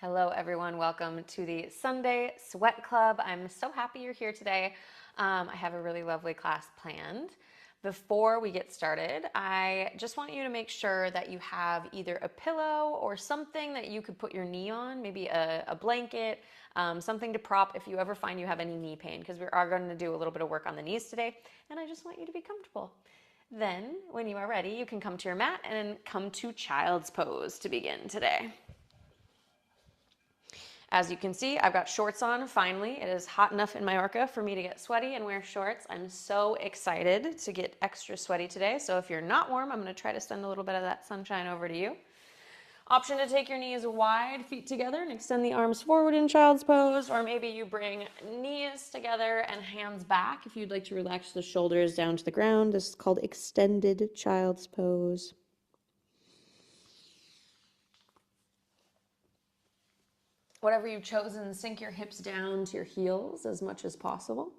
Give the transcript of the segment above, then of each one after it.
Hello, everyone. Welcome to the Sunday Sweat Club. I'm so happy you're here today. I have a really lovely class planned. Before we get started, I just want you to make sure that you have either a pillow or something that you could put your knee on, maybe a blanket, something to prop if you ever find you have any knee pain, because we are going to do a little bit of work on the knees today, and I just want you to be comfortable. Then, when you are ready, you can come to your mat and come to child's pose to begin today. As you can see, I've got shorts on finally. It is hot enough in Mallorca for me to get sweaty and wear shorts. I'm so excited to get extra sweaty today. So if you're not warm, I'm going to try to send a little bit of that sunshine over to you. Option to take your knees wide, feet together, and extend the arms forward in child's pose, or maybe you bring knees together and hands back if you'd like to relax the shoulders down to the ground. This is called extended child's pose. Whatever you've chosen, sink your hips down to your heels as much as possible.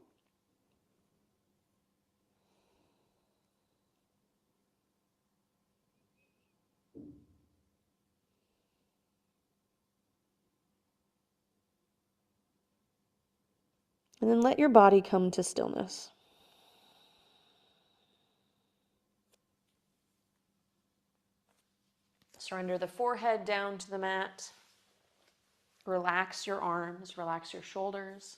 And then let your body come to stillness. Surrender the forehead down to the mat. Relax your arms, relax your shoulders.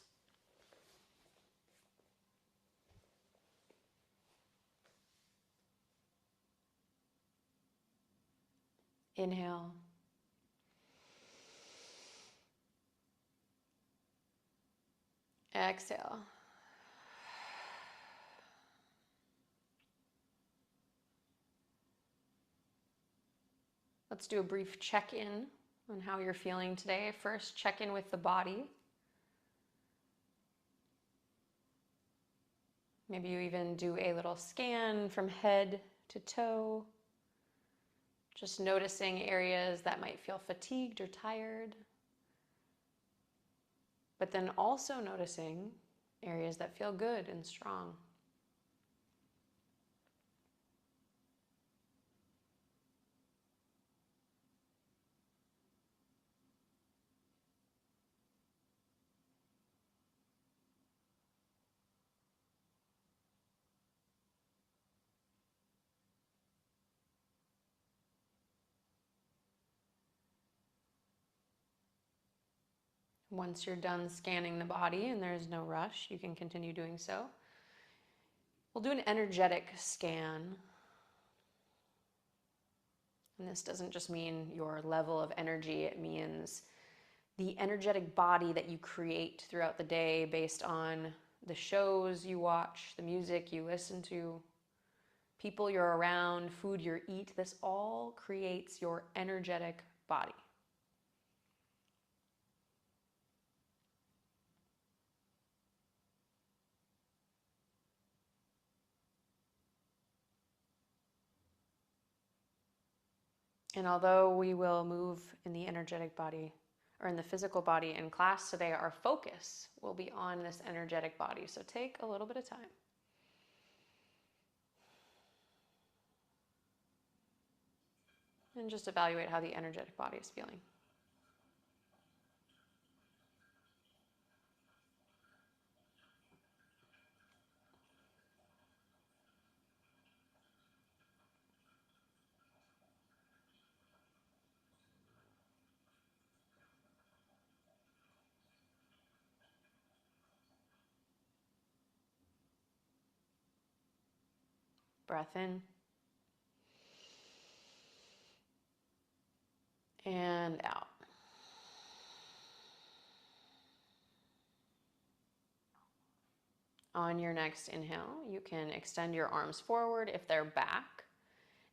Inhale. Exhale. Let's do a brief check-in on how you're feeling today. First, check in with the body. Maybe you even do a little scan from head to toe. Just noticing areas that might feel fatigued or tired. But then also noticing areas that feel good and strong. Once you're done scanning the body and there's no rush, you can continue doing so. We'll do an energetic scan. And this doesn't just mean your level of energy, it means the energetic body that you create throughout the day based on the shows you watch, the music you listen to, people you're around, food you eat. This all creates your energetic body. And although we will move in the energetic body or in the physical body in class today, our focus will be on this energetic body. So take a little bit of time. And just evaluate how the energetic body is feeling. Breath in. And out. On your next inhale, you can extend your arms forward if they're back,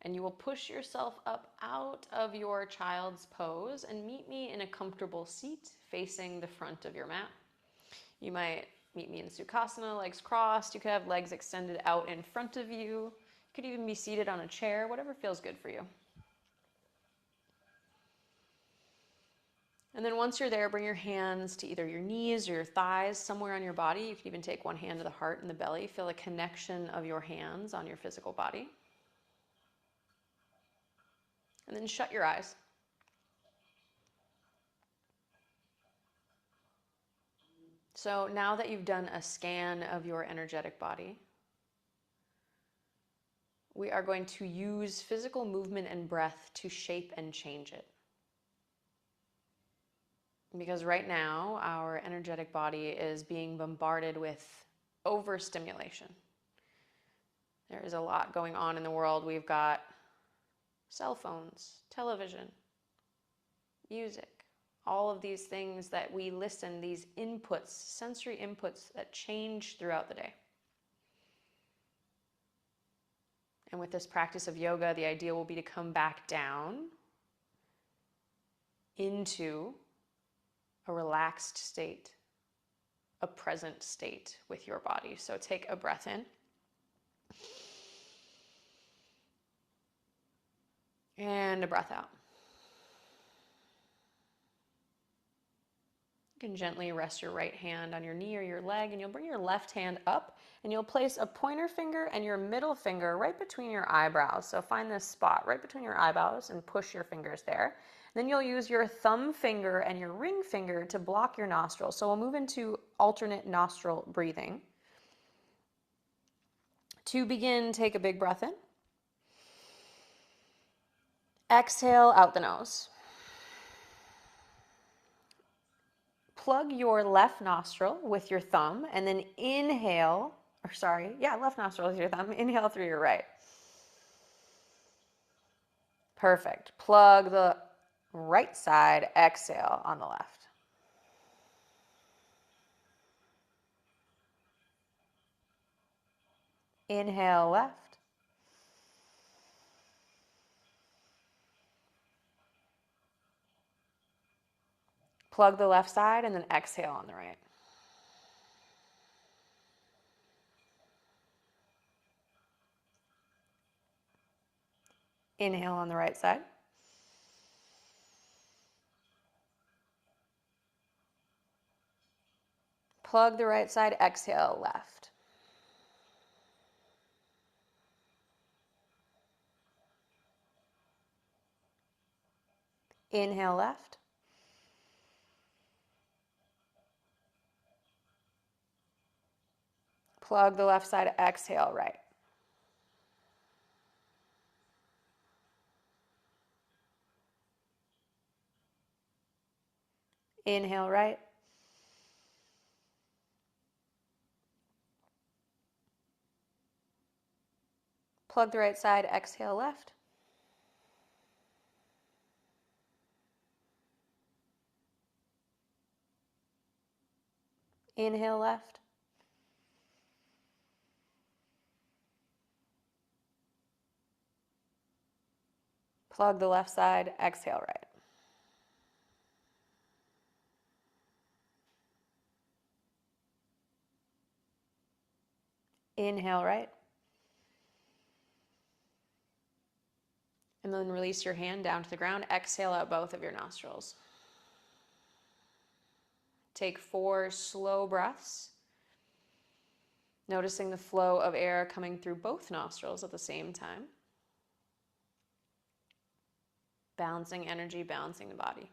and you will push yourself up out of your child's pose and meet me in a comfortable seat facing the front of your mat. You might meet me in Sukhasana, legs crossed. You could have legs extended out in front of you. You could even be seated on a chair, whatever feels good for you. And then once you're there, bring your hands to either your knees or your thighs, somewhere on your body. You can even take one hand to the heart and the belly. Feel the connection of your hands on your physical body. And then shut your eyes. So now that you've done a scan of your energetic body, we are going to use physical movement and breath to shape and change it. Because right now, our energetic body is being bombarded with overstimulation. There is a lot going on in the world. We've got cell phones, television, music, all of these things that we listen, these inputs, sensory inputs that change throughout the day. And with this practice of yoga, the idea will be to come back down into a relaxed state, a present state with your body. So take a breath in. And a breath out. You can gently rest your right hand on your knee or your leg, and you'll bring your left hand up, and you'll place a pointer finger and your middle finger right between your eyebrows. So find this spot right between your eyebrows and push your fingers there. Then you'll use your thumb finger and your ring finger to block your nostrils. So we'll move into alternate nostril breathing. To begin, take a big breath in. Exhale out the nose. Plug your left nostril with your thumb and then left nostril with your thumb. Inhale through your right. Perfect. Plug the right side, exhale on the left. Inhale left. Plug the left side and then exhale on the right. Inhale on the right side. Plug the right side, exhale left. Inhale left. Plug the left side, exhale right. Inhale right. Plug the right side, exhale left. Inhale left. Plug the left side, exhale right. Inhale right. And then release your hand down to the ground. Exhale out both of your nostrils. Take 4 slow breaths, noticing the flow of air coming through both nostrils at the same time. Balancing energy, balancing the body.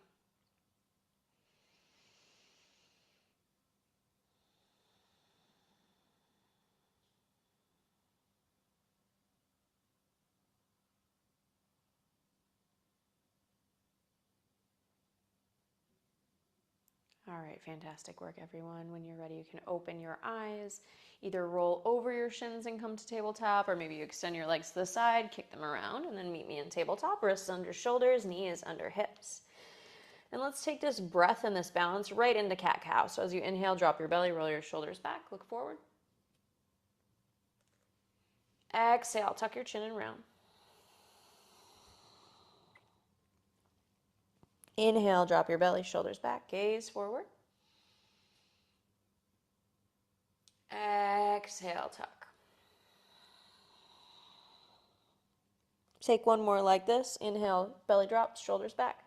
All right, fantastic work, everyone. When you're ready, you can open your eyes, either roll over your shins and come to tabletop, or maybe you extend your legs to the side, kick them around, and then meet me in tabletop. Wrists under shoulders, knees under hips. And let's take this breath and this balance right into cat-cow. So as you inhale, drop your belly, roll your shoulders back, look forward. Exhale, tuck your chin and round. Inhale, drop your belly, shoulders back, gaze forward. Exhale, tuck. Take one more like this. Inhale, belly drops, shoulders back.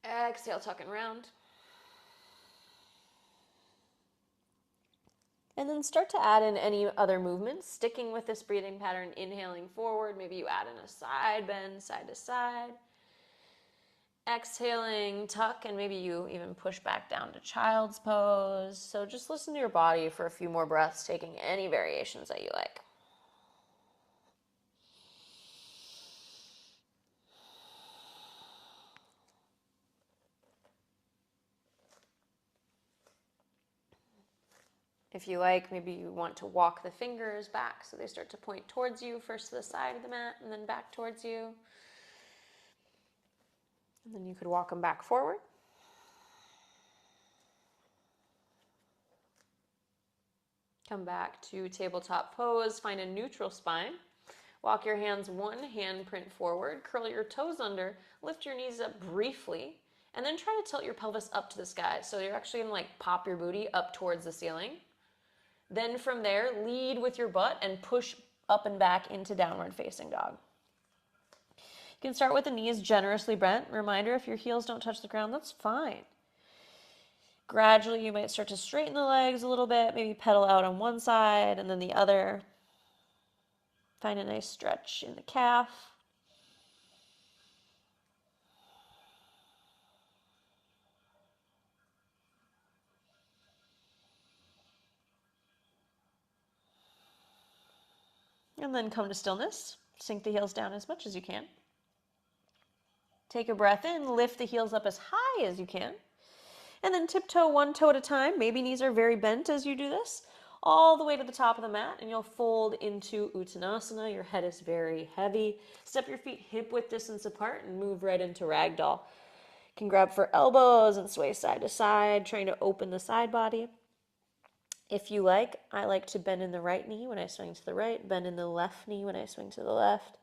Exhale, tuck and round. And then start to add in any other movements, sticking with this breathing pattern, inhaling forward. Maybe you add in a side bend, side to side. Exhaling, tuck, and maybe you even push back down to child's pose. So just listen to your body for a few more breaths, taking any variations that you like. If you like, maybe you want to walk the fingers back so they start to point towards you, first to the side of the mat and then back towards you. And then you could walk them back forward. Come back to tabletop pose, find a neutral spine. Walk your hands one handprint forward, curl your toes under, lift your knees up briefly, and then try to tilt your pelvis up to the sky. So you're actually gonna like pop your booty up towards the ceiling. Then from there, lead with your butt and push up and back into downward facing dog. You can start with the knees generously bent. Reminder, if your heels don't touch the ground, that's fine. Gradually, you might start to straighten the legs a little bit, maybe pedal out on one side and then the other. Find a nice stretch in the calf. And then come to stillness. Sink the heels down as much as you can. Take a breath in, lift the heels up as high as you can. And then tiptoe one toe at a time. Maybe knees are very bent as you do this. All the way to the top of the mat, and you'll fold into Uttanasana. Your head is very heavy. Step your feet hip width distance apart and move right into Ragdoll. You can grab for elbows and sway side to side, trying to open the side body. If you like, I like to bend in the right knee when I swing to the right, bend in the left knee when I swing to the left,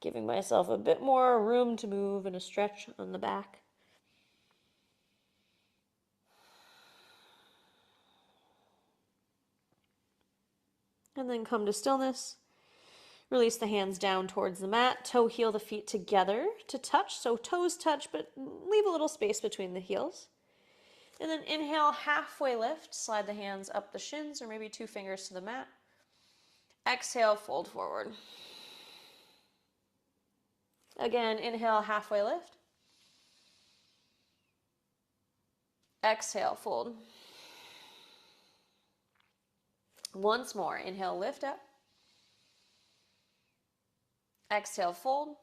giving myself a bit more room to move and a stretch on the back. And then come to stillness. Release the hands down towards the mat. Toe heel the feet together to touch. So toes touch, but leave a little space between the heels. And then inhale, halfway lift. Slide the hands up the shins or maybe 2 fingers to the mat. Exhale, fold forward. Again, inhale, halfway lift. Exhale, fold. Once more, inhale, lift up. Exhale, fold.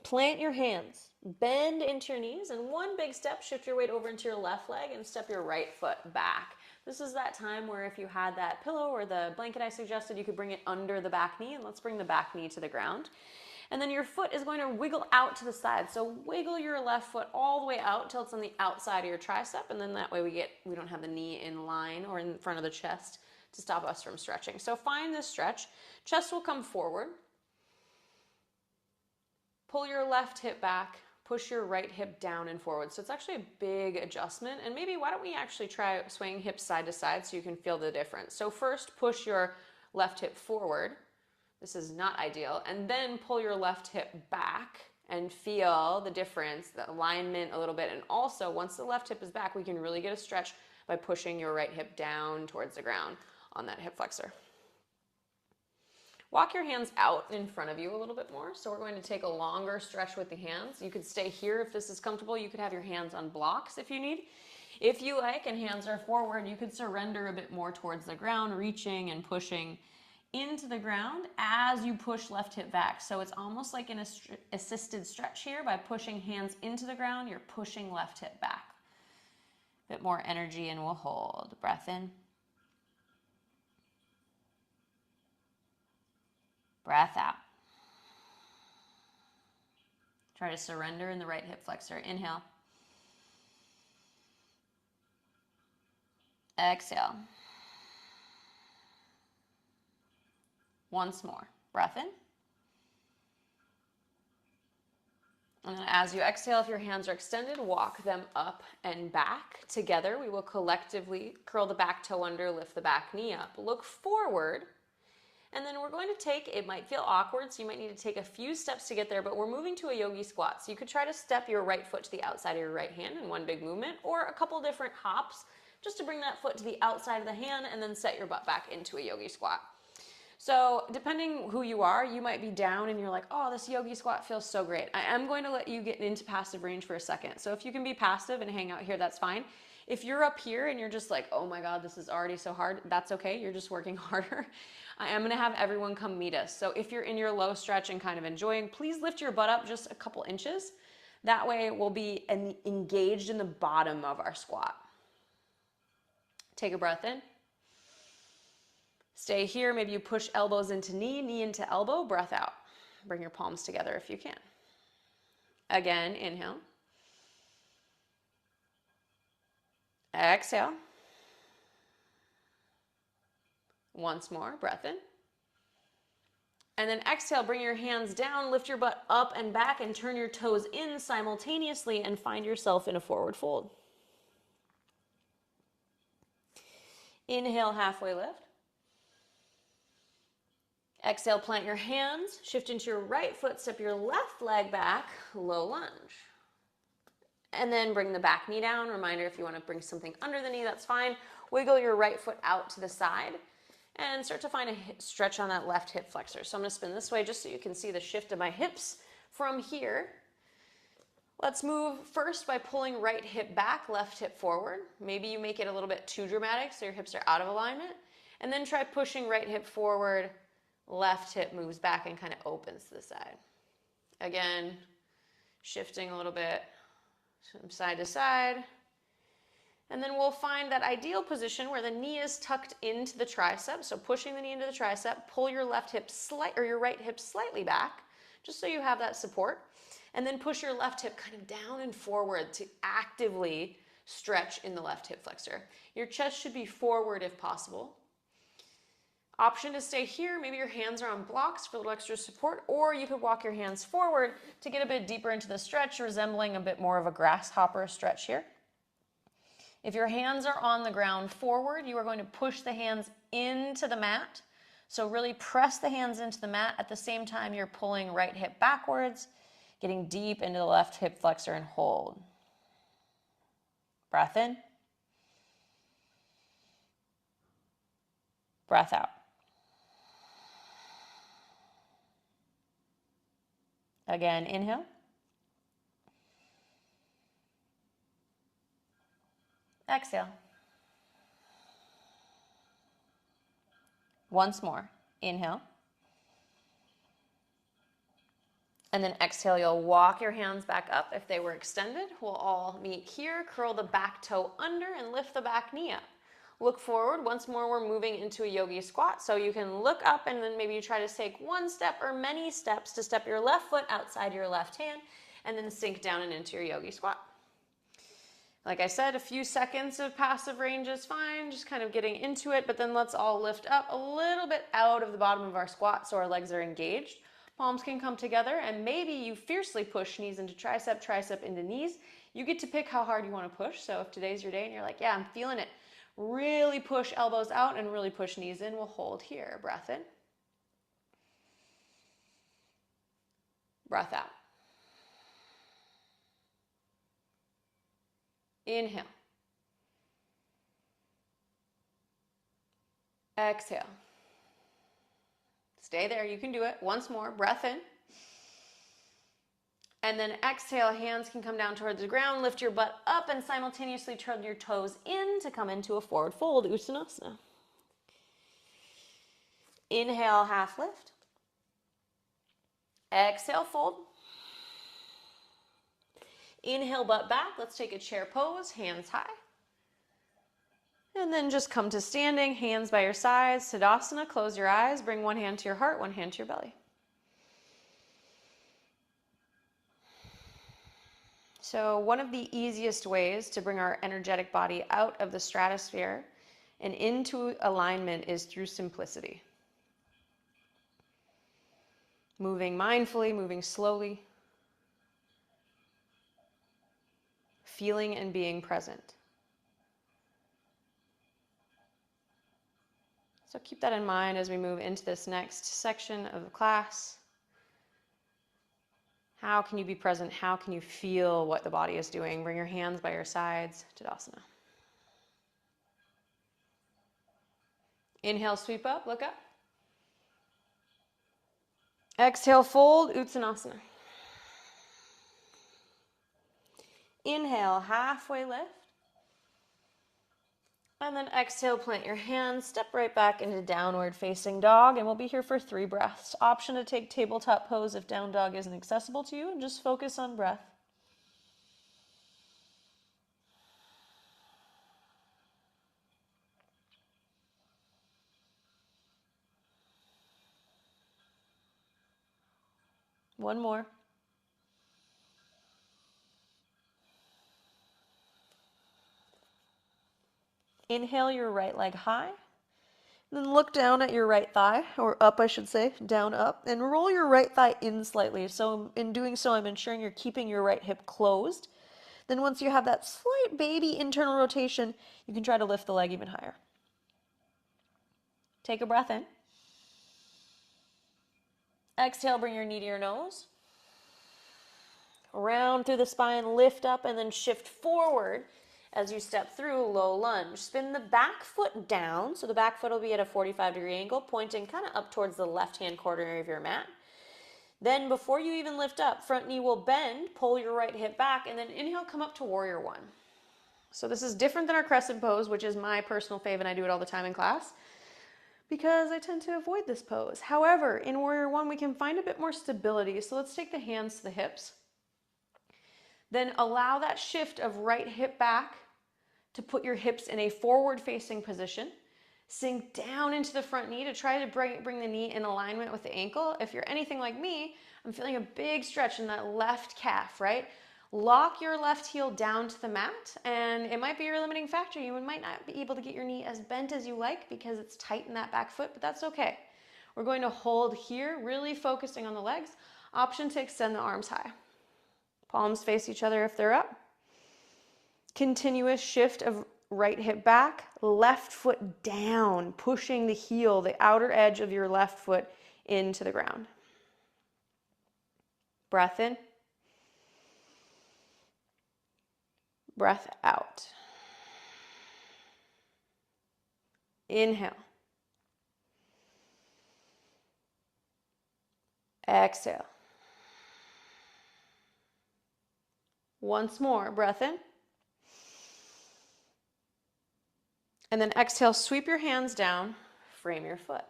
Plant your hands, bend into your knees, and one big step, shift your weight over into your left leg and step your right foot back. This is that time where if you had that pillow or the blanket I suggested, you could bring it under the back knee, and let's bring the back knee to the ground. And then your foot is going to wiggle out to the side. So wiggle your left foot all the way out until it's on the outside of your tricep, and then that way we don't have the knee in line or in front of the chest to stop us from stretching. So find this stretch. Chest will come forward. Pull your left hip back, push your right hip down and forward. So it's actually a big adjustment. And maybe why don't we actually try swaying hips side to side so you can feel the difference. So first push your left hip forward. This is not ideal. And then pull your left hip back and feel the difference, the alignment a little bit. And also once the left hip is back, we can really get a stretch by pushing your right hip down towards the ground on that hip flexor. Walk your hands out in front of you a little bit more. So we're going to take a longer stretch with the hands. You could stay here if this is comfortable. You could have your hands on blocks if you need. If you like and hands are forward, you could surrender a bit more towards the ground, reaching and pushing into the ground as you push left hip back. So it's almost like an assisted stretch here. By pushing hands into the ground, you're pushing left hip back. A bit more energy and we'll hold. Breath in. Breath out. Try to surrender in the right hip flexor. Inhale. Exhale. Once more. Breath in. And then as you exhale, if your hands are extended, walk them up and back. Together, we will collectively curl the back toe under, lift the back knee up. Look forward. And then we're going to take, it might feel awkward, so you might need to take a few steps to get there, but we're moving to a yogi squat. So you could try to step your right foot to the outside of your right hand in one big movement, or a couple different hops just to bring that foot to the outside of the hand and then set your butt back into a yogi squat. So depending who you are, you might be down and you're like, oh, this yogi squat feels so great. I am going to let you get into passive range for a second. So if you can be passive and hang out here, that's fine. If you're up here and you're just like, oh my God, this is already so hard, that's okay. You're just working harder. I am going to have everyone come meet us. So if you're in your low stretch and kind of enjoying, please lift your butt up just a couple inches. That way we'll be engaged in the bottom of our squat. Take a breath in. Stay here. Maybe you push elbows into knee, knee into elbow, breath out. Bring your palms together if you can. Again, inhale. Exhale. Once more, breath in. And then exhale, bring your hands down, lift your butt up and back, and turn your toes in simultaneously and find yourself in a forward fold. Inhale, halfway lift. Exhale, plant your hands, shift into your right foot, step your left leg back, low lunge. And then bring the back knee down. Reminder, if you want to bring something under the knee, that's fine. Wiggle your right foot out to the side and start to find a stretch on that left hip flexor. So I'm going to spin this way just so you can see the shift of my hips from here. Let's move first by pulling right hip back, left hip forward. Maybe you make it a little bit too dramatic so your hips are out of alignment. And then try pushing right hip forward, left hip moves back and kind of opens to the side. Again, shifting a little bit from side to side. And then we'll find that ideal position where the knee is tucked into the tricep. So pushing the knee into the tricep, pull your left hip your right hip slightly back, just so you have that support. And then push your left hip kind of down and forward to actively stretch in the left hip flexor. Your chest should be forward if possible. Option to stay here. Maybe your hands are on blocks for a little extra support, or you could walk your hands forward to get a bit deeper into the stretch, resembling a bit more of a grasshopper stretch here. If your hands are on the ground forward, you are going to push the hands into the mat. So really press the hands into the mat. At the same time, you're pulling right hip backwards, getting deep into the left hip flexor and hold. Breath in. Breath out. Again, inhale. Exhale. Once more. Inhale. And then exhale, you'll walk your hands back up if they were extended. We'll all meet here. Curl the back toe under and lift the back knee up. Look forward. Once more, we're moving into a yogi squat. So you can look up and then maybe you try to take one step or many steps to step your left foot outside your left hand and then sink down and into your yogi squat. Like I said, a few seconds of passive range is fine, just kind of getting into it, but then let's all lift up a little bit out of the bottom of our squat so our legs are engaged. Palms can come together and maybe you fiercely push knees into tricep, tricep into knees. You get to pick how hard you want to push. So if today's your day and you're like, yeah, I'm feeling it, really push elbows out and really push knees in. We'll hold here. Breath in. Breath out. Inhale. Exhale. Stay there. You can do it. Once more. Breath in. And then exhale. Hands can come down towards the ground. Lift your butt up and simultaneously turn your toes in to come into a forward fold. Uttanasana. Inhale, half lift. Exhale, fold. Inhale, butt back. Let's take a chair pose, hands high. And then just come to standing, hands by your sides, Tadasana. Close your eyes, bring one hand to your heart, one hand to your belly. So one of the easiest ways to bring our energetic body out of the stratosphere and into alignment is through simplicity. Moving mindfully, moving slowly. Feeling and being present. So keep that in mind as we move into this next section of the class. How can you be present? How can you feel what the body is doing? Bring your hands by your sides, Tadasana. Inhale, sweep up, look up. Exhale, fold, Uttanasana. Inhale, halfway lift. And then exhale, plant your hands, step right back into downward facing dog, and we'll be here for 3 breaths. Option to take tabletop pose if down dog isn't accessible to you, and just focus on breath. One more. Inhale your right leg high. Then look down at your right thigh, or up I should say, down up, and roll your right thigh in slightly. So in doing so, I'm ensuring you're keeping your right hip closed. Then once you have that slight baby internal rotation, you can try to lift the leg even higher. Take a breath in. Exhale, bring your knee to your nose. Round through the spine, lift up, and then shift forward as you step through low lunge. Spin the back foot down, so the back foot will be at a 45-degree angle, pointing kind of up towards the left-hand corner of your mat. Then before you even lift up, front knee will bend, pull your right hip back, and then inhale, come up to warrior one. So this is different than our crescent pose, which is my personal fave, and I do it all the time in class because I tend to avoid this pose. However, in warrior one, we can find a bit more stability. So let's take the hands to the hips. Then allow that shift of right hip back to put your hips in a forward-facing position. Sink down into the front knee to try to bring the knee in alignment with the ankle. If you're anything like me, I'm feeling a big stretch in that left calf, right? Lock your left heel down to the mat, and it might be your limiting factor. You might not be able to get your knee as bent as you like because it's tight in that back foot, but that's okay. We're going to hold here, really focusing on the legs. Option to extend the arms high. Palms face each other if they're up. Continuous shift of right hip back, left foot down, pushing the heel, the outer edge of your left foot into the ground. Breath in. Breath out. Inhale. Exhale. Once more, breath in. And then exhale, sweep your hands down, frame your foot.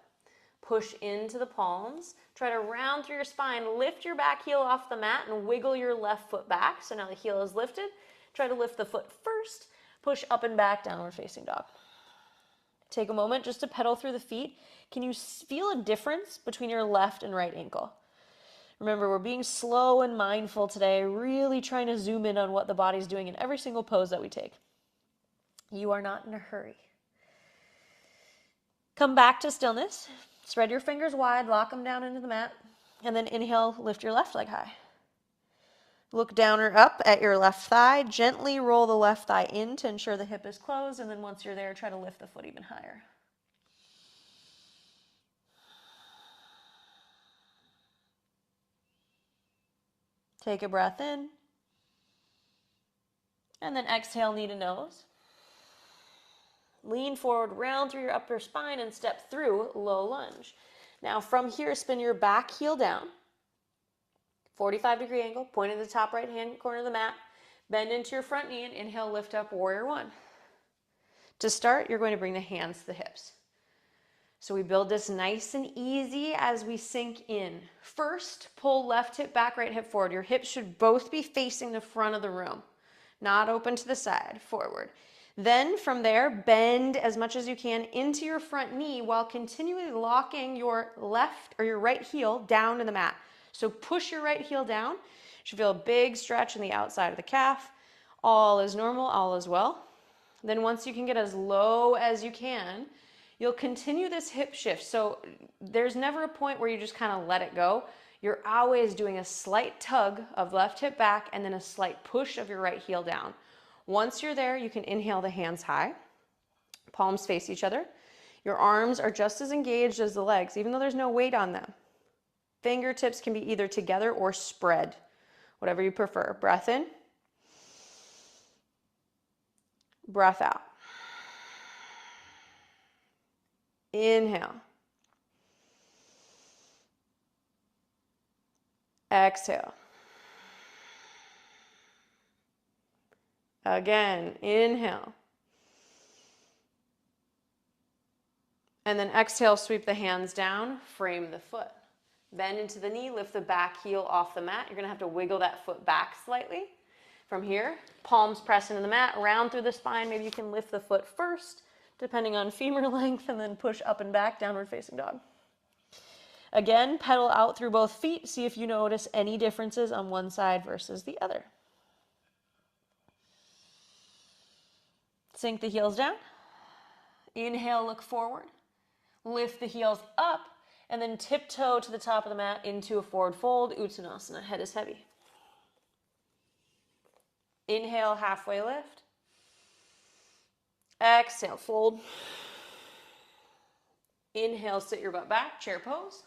Push into the palms. Try to round through your spine, lift your back heel off the mat and wiggle your left foot back. So now the heel is lifted. Try to lift the foot first. Push up and back, downward facing dog. Take a moment just to pedal through the feet. Can you feel a difference between your left and right ankle? Remember, we're being slow and mindful today, really trying to zoom in on what the body's doing in every single pose that we take. You are not in a hurry. Come back to stillness. Spread your fingers wide, lock them down into the mat, and then inhale, lift your left leg high. Look down or up at your left thigh. Gently roll the left thigh in to ensure the hip is closed, and then once you're there, try to lift the foot even higher. Take a breath in, and then exhale, knee to nose. Lean forward, round through your upper spine, and step through low lunge. Now from here, spin your back heel down. 45-degree angle, point at the top right-hand corner of the mat. Bend into your front knee and inhale, lift up, warrior one. To start, you're going to bring the hands to the hips. So we build this nice and easy as we sink in. First, pull left hip back, right hip forward. Your hips should both be facing the front of the room, not open to the side, forward. Then from there, bend as much as you can into your front knee while continually locking your left or your right heel down to the mat. So push your right heel down. You should feel a big stretch in the outside of the calf. All is normal, all is well. Then once you can get as low as you can, you'll continue this hip shift. So there's never a point where you just kind of let it go. You're always doing a slight tug of left hip back and then a slight push of your right heel down. Once you're there, you can inhale the hands high. Palms face each other. Your arms are just as engaged as the legs, even though there's no weight on them. Fingertips can be either together or spread, whatever you prefer. Breath in. Breath out. Inhale. Exhale. Again, inhale. And then exhale, sweep the hands down, frame the foot. Bend into the knee, lift the back heel off the mat. You're going to have to wiggle that foot back slightly. From here, palms press into the mat, round through the spine. Maybe you can lift the foot first, depending on femur length, and then push up and back, downward facing dog. Again, pedal out through both feet. See if you notice any differences on one side versus the other. Sink the heels down. Inhale, look forward. Lift the heels up, and then tiptoe to the top of the mat into a forward fold, Uttanasana. Head is heavy. Inhale, halfway lift. Exhale, fold. Inhale, sit your butt back, chair pose.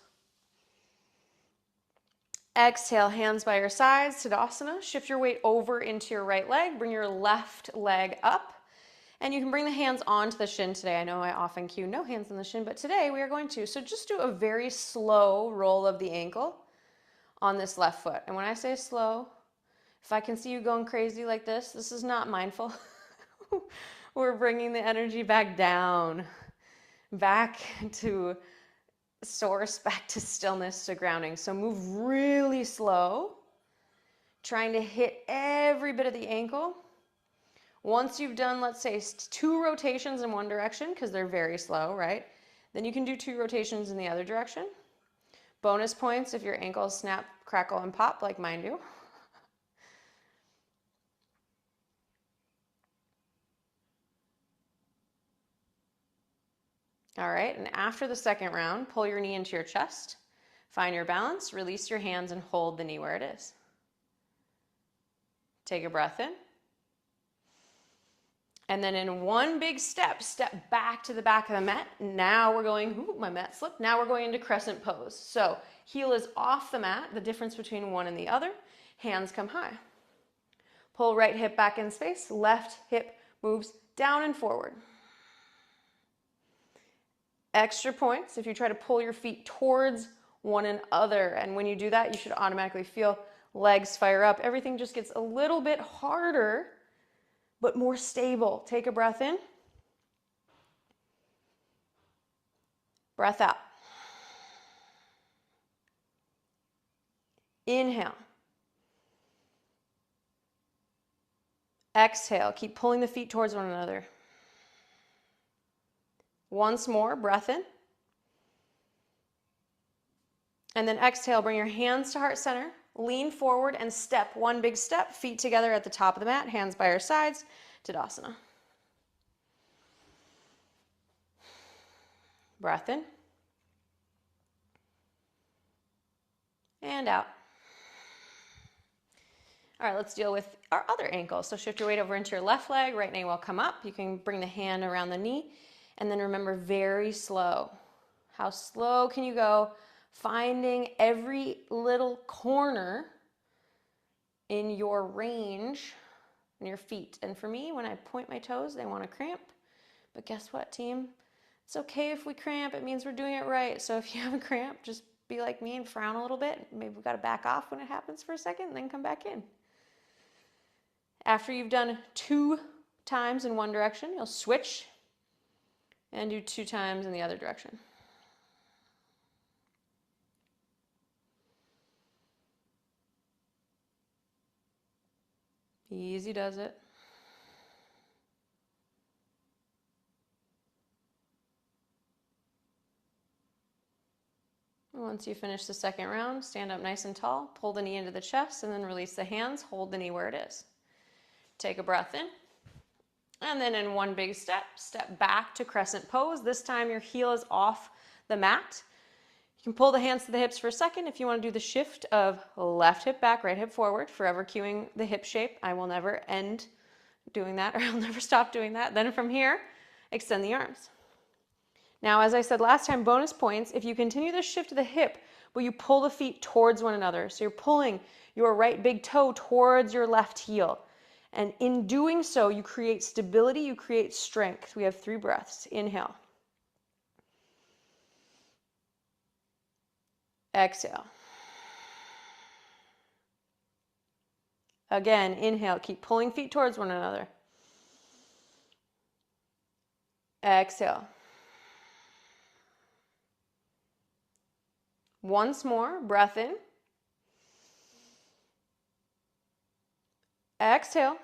Exhale, hands by your sides, Tadasana. Shift your weight over into your right leg. Bring your left leg up. And you can bring the hands onto the shin today. I know I often cue no hands on the shin, but today we are going to. So just do a very slow roll of the ankle on this left foot. And when I say slow, if I can see you going crazy like this is not mindful. We're bringing the energy back down, back to source, back to stillness, to grounding. So move really slow, trying to hit every bit of the ankle. Once you've done, let's say, 2 rotations in one direction, because they're very slow, right? Then you can do 2 rotations in the other direction. Bonus points if your ankles snap, crackle, and pop like mine do. All right, and after the second round, pull your knee into your chest. Find your balance, release your hands, and hold the knee where it is. Take a breath in. And then in one big step, step back to the back of the mat. Now we're going, ooh, my mat slipped. Now we're going into crescent pose. So heel is off the mat, the difference between one and the other. Hands come high. Pull right hip back in space. Left hip moves down and forward. Extra points if you try to pull your feet towards one another. And when you do that, you should automatically feel legs fire up. Everything just gets a little bit harder, but more stable. Take a breath in. Breath out. Inhale. Exhale. Keep pulling the feet towards one another. Once more, breath in. And then exhale, bring your hands to heart center. Lean forward and step. One big step, feet together at the top of the mat, hands by your sides, Tadasana. Breath in. And out. All right, let's deal with our other ankle. So shift your weight over into your left leg. Right knee will come up. You can bring the hand around the knee. And then remember, very slow. How slow can you go? Finding every little corner in your range in your feet. And for me, when I point my toes, they want to cramp. But guess what, team? It's okay if we cramp. It means we're doing it right. So if you have a cramp, just be like me and frown a little bit. Maybe we've got to back off when it happens for a second and then come back in. After you've done 2 times in one direction, you'll switch and do 2 times in the other direction. Easy does it. Once you finish the second round, stand up nice and tall, pull the knee into the chest, and then release the hands, hold the knee where it is. Take a breath in, and then in one big step, step back to crescent pose. This time your heel is off the mat. You can pull the hands to the hips for a second if you want to do the shift of left hip back, right hip forward, forever cueing the hip shape. I will never end doing that, or I'll never stop doing that. Then from here, extend the arms. Now, as I said last time, bonus points if you continue the shift to the hip, but you pull the feet towards one another. So you're pulling your right big toe towards your left heel. And in doing so, you create stability, you create strength. We have 3 breaths. Inhale. Exhale. Again, inhale, keep pulling feet towards one another. Exhale. Once more, breath in. Exhale.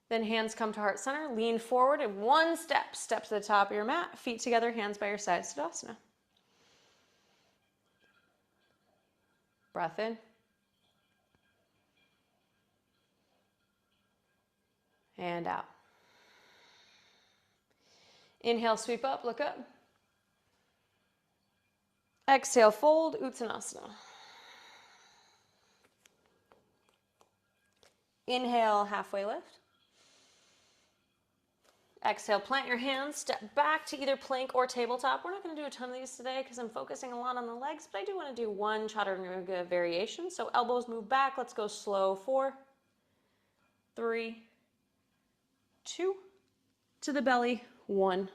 Then hands come to heart center, lean forward in one step. Step to the top of your mat, feet together, hands by your side, Tadasana. Breath in. And out. Inhale, sweep up, look up. Exhale, fold, Uttanasana. Inhale, halfway lift. Exhale, plant your hands, step back to either plank or tabletop. We're not going to do a ton of these today because I'm focusing a lot on the legs, but I do want to do one chaturanga variation. So elbows move back. Let's go slow. 4, 3, 2, to the belly, 1.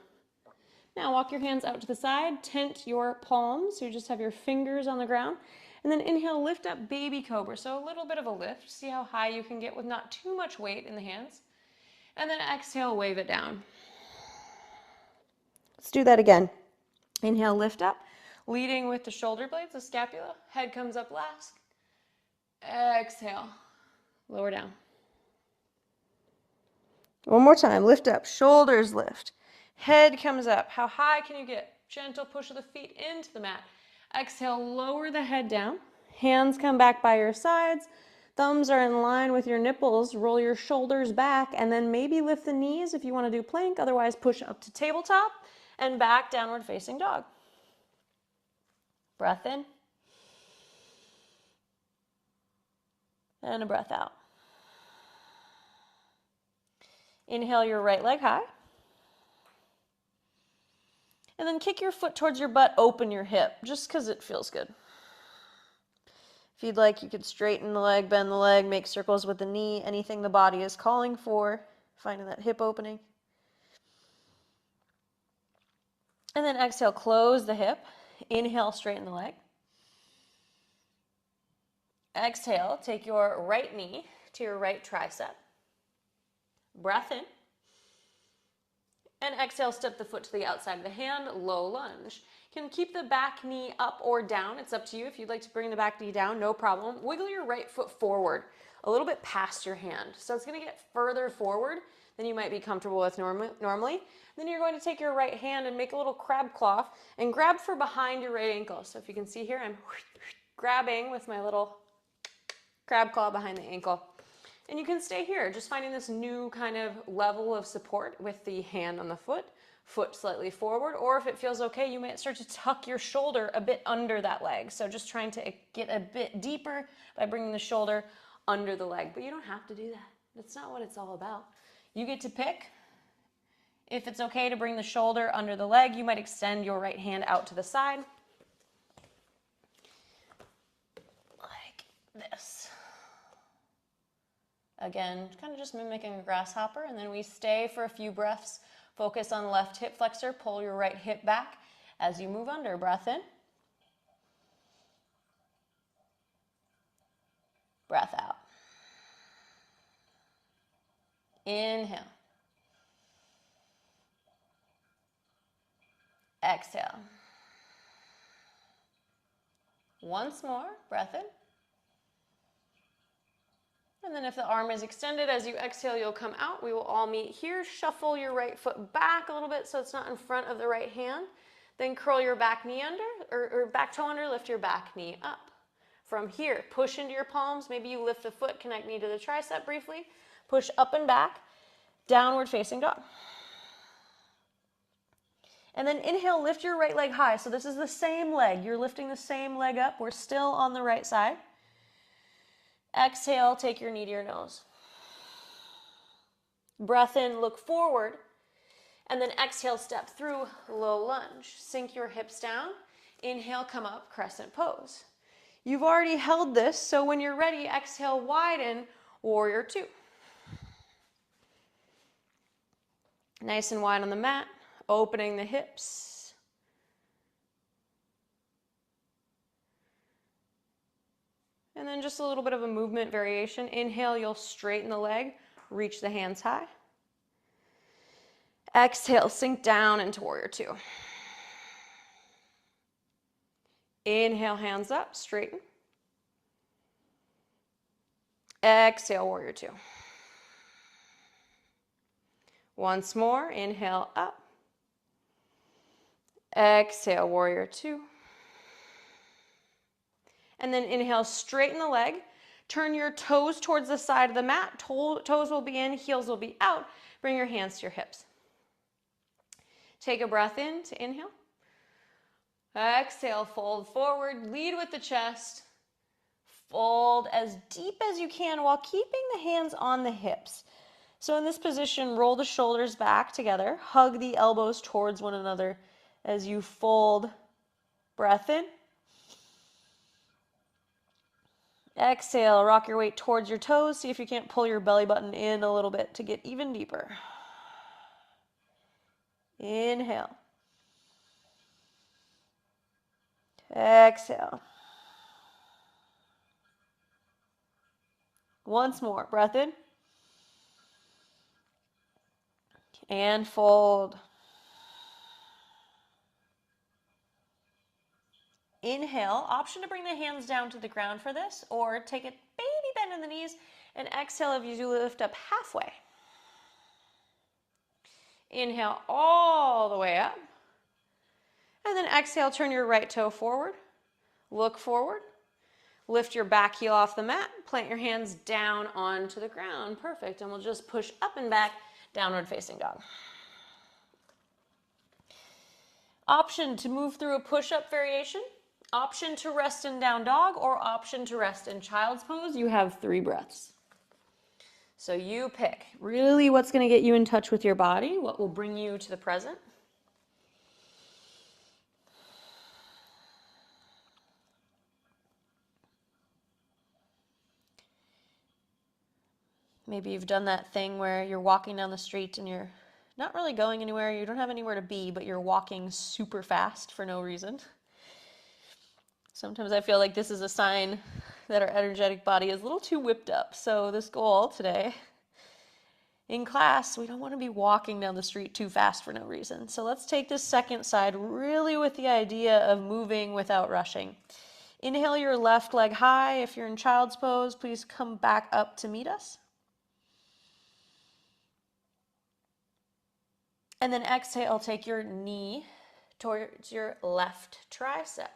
Now walk your hands out to the side, tent your palms, so you just have your fingers on the ground, and then inhale, lift up, baby cobra. So a little bit of a lift. See how high you can get with not too much weight in the hands. And then exhale, wave it down. Let's do that again. Inhale, lift up, leading with the shoulder blades, the scapula. Head comes up last. Exhale, lower down. One more time, lift up, shoulders lift. Head comes up. How high can you get? Gentle push of the feet into the mat. Exhale, lower the head down. Hands come back by your sides. Thumbs are in line with your nipples. Roll your shoulders back and then maybe lift the knees if you want to do plank. Otherwise, push up to tabletop and back, downward facing dog. Breath in. And a breath out. Inhale your right leg high. And then kick your foot towards your butt, open your hip, just because it feels good. If you'd like, you could straighten the leg, bend the leg, make circles with the knee, anything the body is calling for, finding that hip opening. And then exhale, close the hip. Inhale, straighten the leg. Exhale, take your right knee to your right tricep. Breath in. And exhale, step the foot to the outside of the hand, low lunge. You can keep the back knee up or down. It's up to you. If you'd like to bring the back knee down, no problem. Wiggle your right foot forward, a little bit past your hand. So it's going to get further forward than you might be comfortable with normally. Then you're going to take your right hand and make a little crab claw and grab for behind your right ankle. So if you can see here, I'm grabbing with my little crab claw behind the ankle. And you can stay here, just finding this new kind of level of support with the hand on the foot slightly forward, or if it feels okay, you might start to tuck your shoulder a bit under that leg. So just trying to get a bit deeper by bringing the shoulder under the leg. But you don't have to do that. That's not what it's all about. You get to pick. If it's okay to bring the shoulder under the leg, you might extend your right hand out to the side. Like this. Again, kind of just mimicking a grasshopper, and then we stay for a few breaths. Focus on left hip flexor, pull your right hip back as you move under. Breath in. Breath out. Inhale. Exhale. Once more, breath in. And then if the arm is extended, as you exhale, you'll come out. We will all meet here. Shuffle your right foot back a little bit so it's not in front of the right hand. Then curl your back knee under, or back toe under, lift your back knee up. From here, push into your palms. Maybe you lift the foot, connect knee to the tricep briefly. Push up and back, downward facing dog. And then inhale, lift your right leg high. So this is the same leg. You're lifting the same leg up. We're still on the right side. Exhale, take your knee to your nose. Breath in, look forward. And then exhale, step through, low lunge. Sink your hips down. Inhale, come up, crescent pose. You've already held this, so when you're ready, exhale, widen, warrior two. Nice and wide on the mat, opening the hips. And then just a little bit of a movement variation. Inhale, you'll straighten the leg, reach the hands high. Exhale, sink down into warrior two. Inhale, hands up, straighten. Exhale, warrior two. Once more, inhale up. Exhale, warrior two. And then inhale, straighten the leg. Turn your toes towards the side of the mat. Toes will be in, heels will be out. Bring your hands to your hips. Take a breath in to inhale. Exhale, fold forward, lead with the chest. Fold as deep as you can while keeping the hands on the hips. So in this position, roll the shoulders back together. Hug the elbows towards one another as you fold. Breath in. Exhale, rock your weight towards your toes. See if you can't pull your belly button in a little bit to get even deeper. Inhale. Exhale. Once more, breath in. And fold. Inhale, option to bring the hands down to the ground for this, or take a baby bend in the knees, and exhale if you lift up halfway. Inhale all the way up. And then exhale, turn your right toe forward. Look forward. Lift your back heel off the mat. Plant your hands down onto the ground. Perfect. And we'll just push up and back, downward facing dog. Option to move through a push-up variation. Option to rest in down dog, or option to rest in child's pose. You have 3 breaths. So you pick really what's going to get you in touch with your body, what will bring you to the present. Maybe you've done that thing where you're walking down the street and you're not really going anywhere, you don't have anywhere to be, but you're walking super fast for no reason. Sometimes I feel like this is a sign that our energetic body is a little too whipped up. So this goal today, in class, we don't want to be walking down the street too fast for no reason. So let's take this second side really with the idea of moving without rushing. Inhale your left leg high. If you're in child's pose, please come back up to meet us. And then exhale, take your knee towards your left tricep.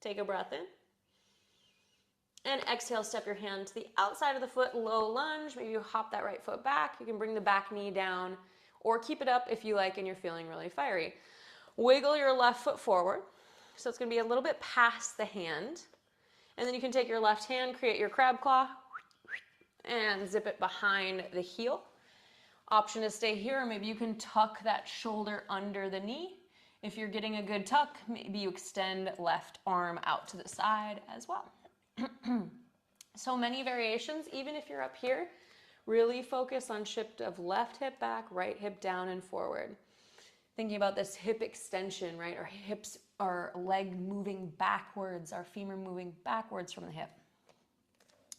Take a breath in. And exhale, step your hand to the outside of the foot, low lunge. Maybe you hop that right foot back. You can bring the back knee down or keep it up if you like and you're feeling really fiery. Wiggle your left foot forward. So it's going to be a little bit past the hand. And then you can take your left hand, create your crab claw, and zip it behind the heel. Option to stay here, or maybe you can tuck that shoulder under the knee. If you're getting a good tuck, maybe you extend left arm out to the side as well. So many variations, even if you're up here, really focus on shift of left hip back, right hip down and forward. Thinking about this hip extension, right? Our hips, our leg moving backwards, our femur moving backwards from the hip.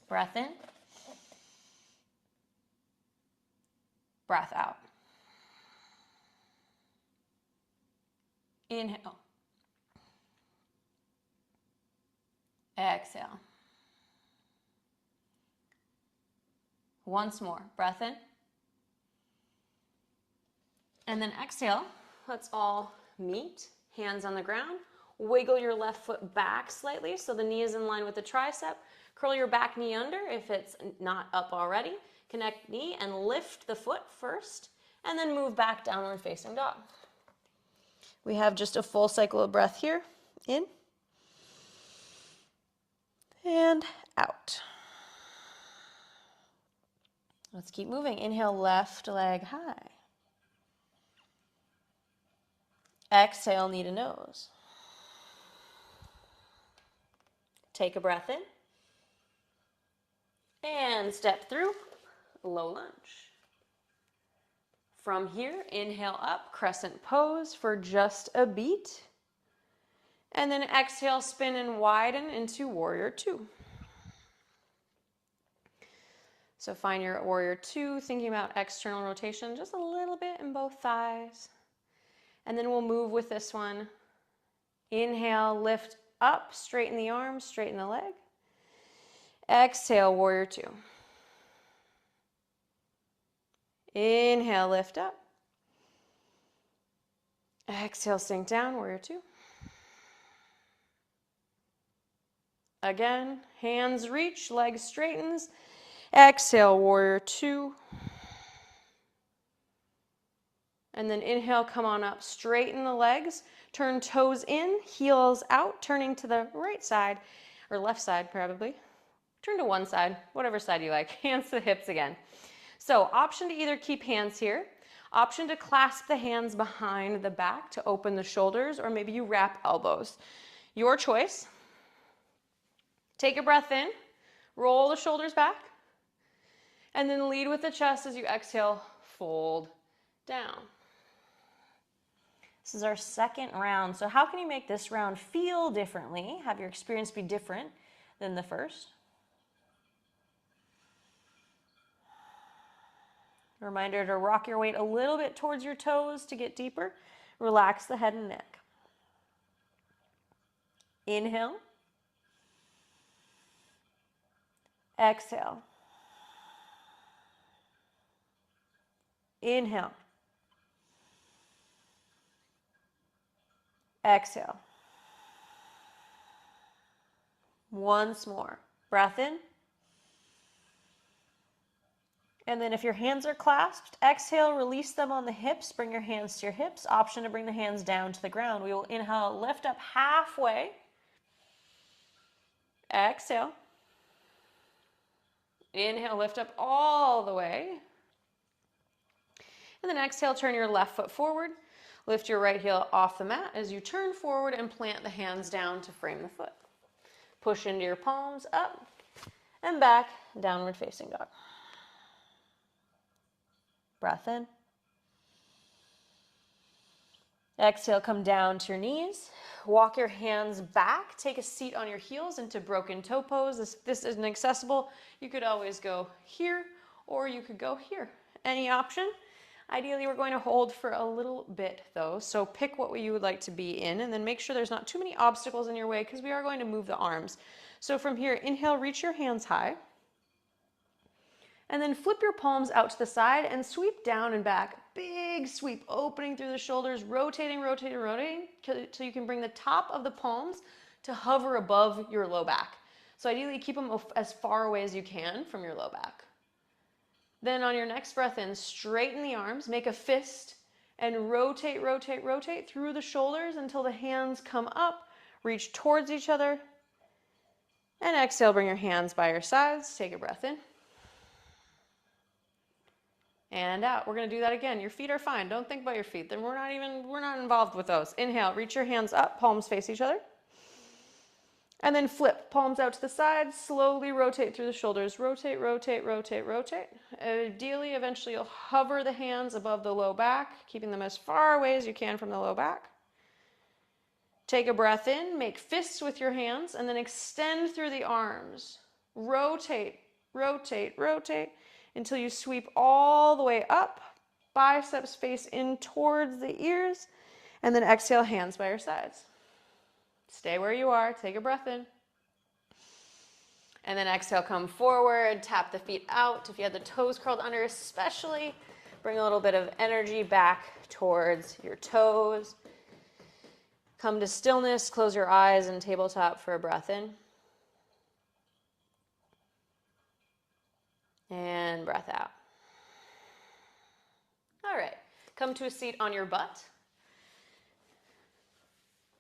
Breath in. Breath out. Inhale. Exhale. Once more. Breath in. And then exhale. Let's all meet. Hands on the ground. Wiggle your left foot back slightly so the knee is in line with the tricep. Curl your back knee under if it's not up already. Connect knee and lift the foot first, and then move back downward facing dog. We have just a full cycle of breath here. In and out. Let's keep moving. Inhale, left leg high. Exhale, knee to nose. Take a breath in. And step through, low lunge. From here, inhale up, crescent pose for just a beat. And then exhale, spin and widen into warrior two. So find your warrior two, thinking about external rotation just a little bit in both thighs. And then we'll move with this one. Inhale, lift up, straighten the arms, straighten the leg. Exhale, warrior two. Inhale, lift up. Exhale, sink down, warrior two. Again, hands reach, legs straightens. Exhale, warrior two. And then inhale, come on up, straighten the legs, turn toes in, heels out, turning to the right side, or left side probably. Turn to one side, whatever side you like. Hands to the hips again. So option to either keep hands here, option to clasp the hands behind the back to open the shoulders, or maybe you wrap elbows. Your choice. Take a breath in, roll the shoulders back, and then lead with the chest as you exhale, fold down. This is our second round. So how can you make this round feel differently? Have your experience be different than the first? Reminder to rock your weight a little bit towards your toes to get deeper. Relax the head and neck. Inhale. Exhale. Inhale. Exhale. Once more. Breath in. And then if your hands are clasped, exhale, release them on the hips. Bring your hands to your hips. Option to bring the hands down to the ground. We will inhale, lift up halfway. Exhale. Inhale, lift up all the way. And then exhale, turn your left foot forward. Lift your right heel off the mat as you turn forward and plant the hands down to frame the foot. Push into your palms, up and back, downward facing dog. Breath in. Exhale, come down to your knees. Walk your hands back. Take a seat on your heels into broken toe pose. This isn't accessible. You could always go here or you could go here. Any option. Ideally, we're going to hold for a little bit though. So pick what you would like to be in and then make sure there's not too many obstacles in your way because we are going to move the arms. So from here, inhale, reach your hands high. And then flip your palms out to the side and sweep down and back. Big sweep, opening through the shoulders, rotating, rotating, rotating, till you can bring the top of the palms to hover above your low back. So ideally, keep them as far away as you can from your low back. Then on your next breath in, straighten the arms, make a fist, and rotate, rotate, rotate through the shoulders until the hands come up, reach towards each other, and exhale, bring your hands by your sides. Take a breath in. And out. We're going to do that again. Your feet are fine. Don't think about your feet. Then we're not involved with those. Inhale, reach your hands up, palms face each other. And then flip, palms out to the side, slowly rotate through the shoulders. Rotate, rotate, rotate, rotate. Ideally, eventually you'll hover the hands above the low back, keeping them as far away as you can from the low back. Take a breath in, make fists with your hands, and then extend through the arms. Rotate, rotate, rotate, until you sweep all the way up, biceps face in towards the ears, and then exhale, hands by your sides. Stay where you are, take a breath in. And then exhale, come forward, tap the feet out. If you had the toes curled under especially, bring a little bit of energy back towards your toes. Come to stillness, close your eyes and tabletop for a breath in. And breath out. All right, come to a seat on your butt.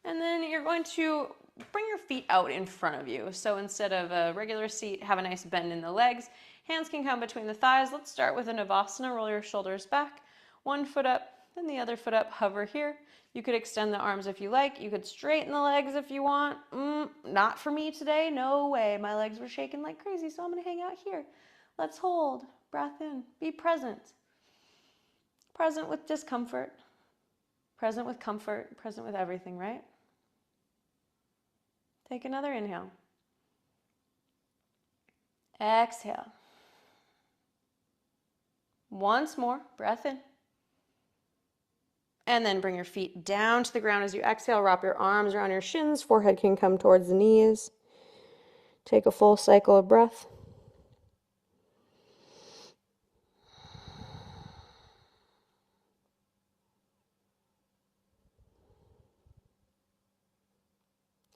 And then you're going to bring your feet out in front of you. So instead of a regular seat, have a nice bend in the legs. Hands can come between the thighs. Let's start with a Navasana. Roll your shoulders back. One foot up, then the other foot up. Hover here. You could extend the arms if you like. You could straighten the legs if you want. Not for me today. No way. My legs were shaking like crazy, so I'm going to hang out here. Let's hold. Breath in. Be present. Present with discomfort. Present with comfort. Present with everything, right? Take another inhale. Exhale. Once more, breath in. And then bring your feet down to the ground as you exhale. Wrap your arms around your shins. Forehead can come towards the knees. Take a full cycle of breath.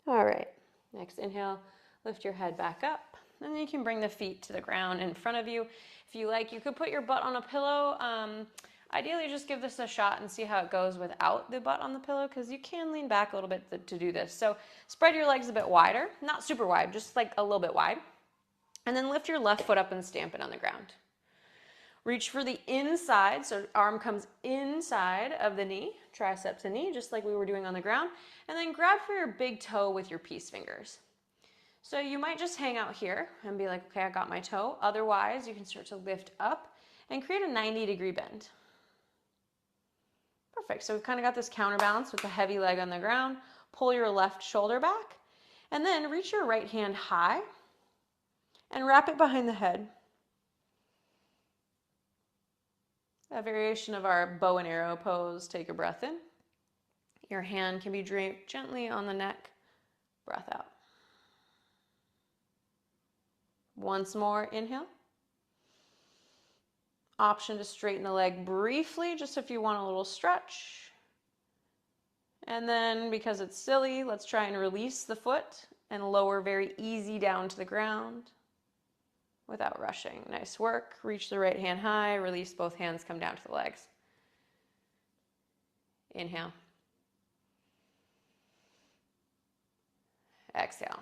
All right, next inhale, lift your head back up. And then you can bring the feet to the ground in front of you. If you like, you could put your butt on a pillow. Ideally, just give this a shot and see how it goes without the butt on the pillow, because you can lean back a little bit to do this. So spread your legs a bit wider, not super wide, just like a little bit wide. And then lift your left foot up and stamp it on the ground. Reach for the inside, so arm comes inside of the knee, tricep to knee, just like we were doing on the ground. And then grab for your big toe with your peace fingers. So you might just hang out here and be like, okay, I got my toe. Otherwise, you can start to lift up and create a 90-degree bend. Perfect. So we've kind of got this counterbalance with the heavy leg on the ground. Pull your left shoulder back, and then reach your right hand high and wrap it behind the head. A variation of our bow and arrow pose. Take a breath in. Your hand can be draped gently on the neck. Breath out. Once more, inhale. Option to straighten the leg briefly, just if you want a little stretch. And then, because it's silly, let's try and release the foot and lower very easy down to the ground without rushing. Nice work. Reach the right hand high, release both hands, come down to the legs. Inhale. Exhale.